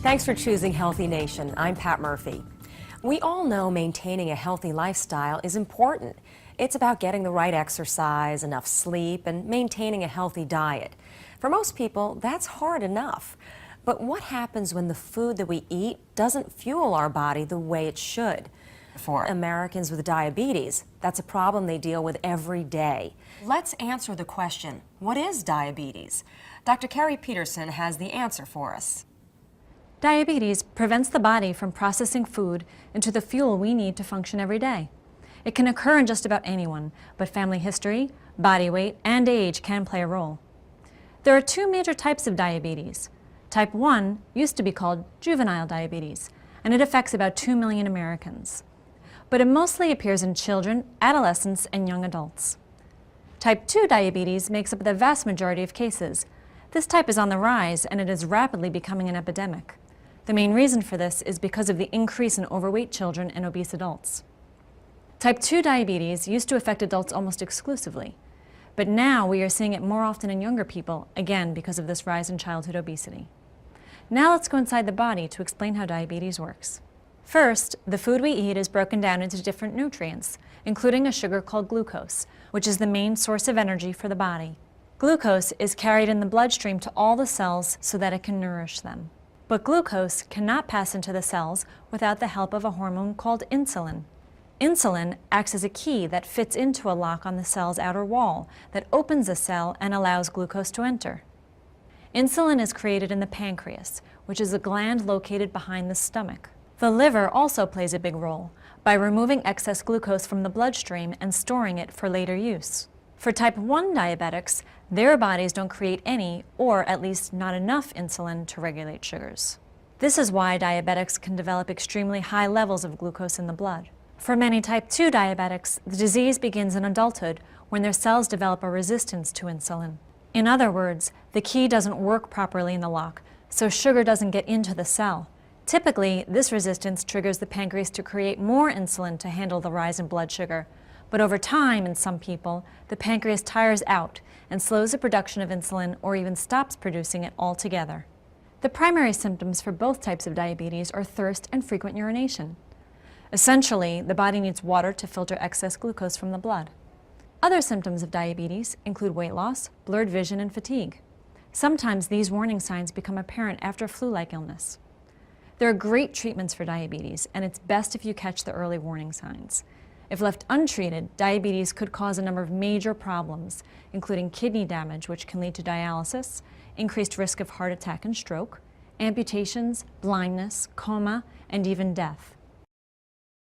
Thanks for choosing Healthy Nation. I'm Pat Murphy. We all know maintaining a healthy lifestyle is important. It's about getting the right exercise, enough sleep, and maintaining a healthy diet. For most people, that's hard enough. But what happens when the food that we eat doesn't fuel our body the way it should? For Americans with diabetes, that's a problem they deal with every day. Let's answer the question, what is diabetes? Dr. Carrie Peterson has the answer for us. Diabetes prevents the body from processing food into the fuel we need to function every day. It can occur in just about anyone, but family history, body weight, and age can play a role. There are two major types of diabetes. Type 1 used to be called juvenile diabetes, and it affects about 2 million Americans. But it mostly appears in children, adolescents, and young adults. Type 2 diabetes makes up the vast majority of cases. This type is on the rise, and it is rapidly becoming an epidemic. The main reason for this is because of the increase in overweight children and obese adults. Type 2 diabetes used to affect adults almost exclusively, but now we are seeing it more often in younger people, again because of this rise in childhood obesity. Now let's go inside the body to explain how diabetes works. First, the food we eat is broken down into different nutrients, including a sugar called glucose, which is the main source of energy for the body. Glucose is carried in the bloodstream to all the cells so that it can nourish them. But glucose cannot pass into the cells without the help of a hormone called insulin. Insulin acts as a key that fits into a lock on the cell's outer wall that opens the cell and allows glucose to enter. Insulin is created in the pancreas, which is a gland located behind the stomach. The liver also plays a big role by removing excess glucose from the bloodstream and storing it for later use. For type 1 diabetics, their bodies don't create any, or at least not enough insulin to regulate sugars. This is why diabetics can develop extremely high levels of glucose in the blood. For many type 2 diabetics, the disease begins in adulthood when their cells develop a resistance to insulin. In other words, the key doesn't work properly in the lock, so sugar doesn't get into the cell. Typically, this resistance triggers the pancreas to create more insulin to handle the rise in blood sugar. But over time, in some people, the pancreas tires out and slows the production of insulin or even stops producing it altogether. The primary symptoms for both types of diabetes are thirst and frequent urination. Essentially, the body needs water to filter excess glucose from the blood. Other symptoms of diabetes include weight loss, blurred vision, and fatigue. Sometimes these warning signs become apparent after flu-like illness. There are great treatments for diabetes, and it's best if you catch the early warning signs. If left untreated, diabetes could cause a number of major problems, including kidney damage, which can lead to dialysis, increased risk of heart attack and stroke, amputations, blindness, coma, and even death.